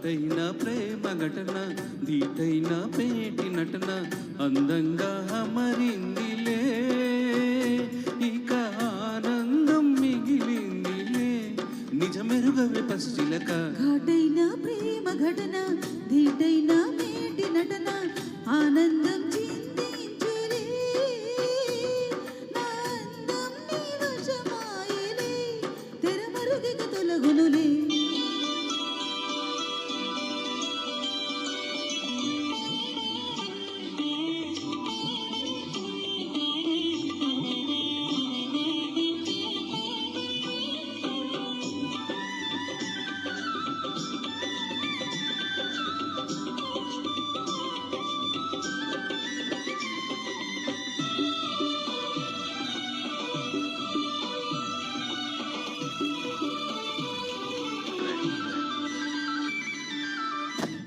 ఘాటైన ప్రేమ ఘటన ధీటైన పేటి నటన అందంగా అమరిందిలే ఇక ఆనందం మిగిలిందిలే నిజమెరుగవే పసిచిలక ఘాటైన ప్రేమ ఘటన ధీటైన పేటి నటన ఆనందం చిందించులే నా అందం నీ వశమాయలే తెరమరుగిక తొలగునులే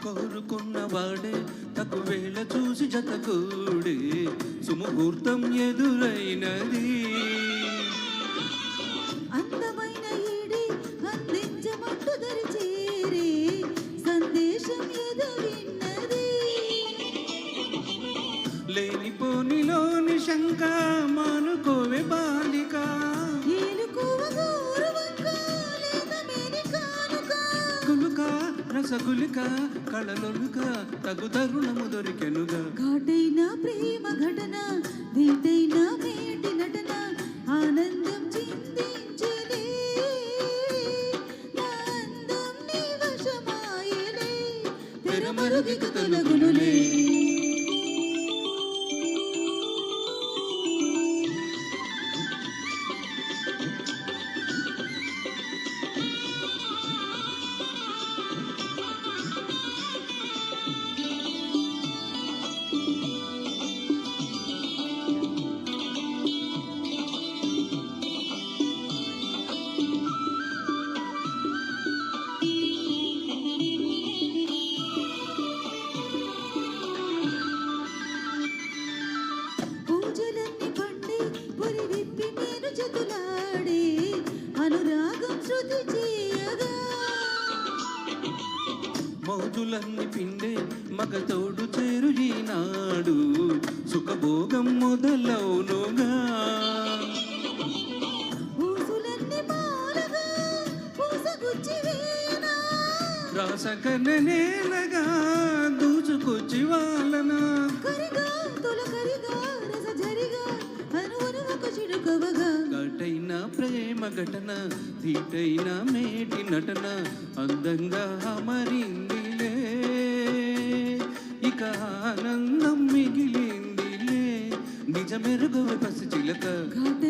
కోరుకున్నవాడే తక్కువేళ చూసి జతకూడే సుముహూర్తం ఎదురైనది అందమైన ఈడే అందించమట్టు దరిచేరే సందేశం ఎదు విన్నది లేనిపోనిలోని శంక మానుకోవే బాలిక ఏలుకోవ గౌరవంగా లేద మేని కానుక కులుక రసగులిక కళలొలుక తగు తరుణము దొరికెనుగా ఘాటైన ప్రేమ ఘటన ధీటైన మేటి నటన ఆనందం చిందించలే నా అందం నీ వశమాయలే తెరమరుగిక తొలగునులే పూజలన్నీ పండి పురి విప్పి నేను జతులాడే అనురాగం శృతి చేయగా మౌజులన్నీ పిండే మగతోడు చేరు ఈనాడు సుఖభోగం మొదలవునుగా పూసులన్నీ మాలగా పూసగుచ్చి వేయనా రాసకన నేలగా దూచుకొచ్చి వాళ్ళనా కరిగా తొలకరిగా రసజరిగా అనువనువకు చిడుకవగా ఘాటైన ప్రేమ ఘటన ధీటైన మేటి నటన అందంగా అమరిందిలే ఇక ఆనందం మిగిలిందిలే నిజమెరుగవే పసిచిలక ఘాటైన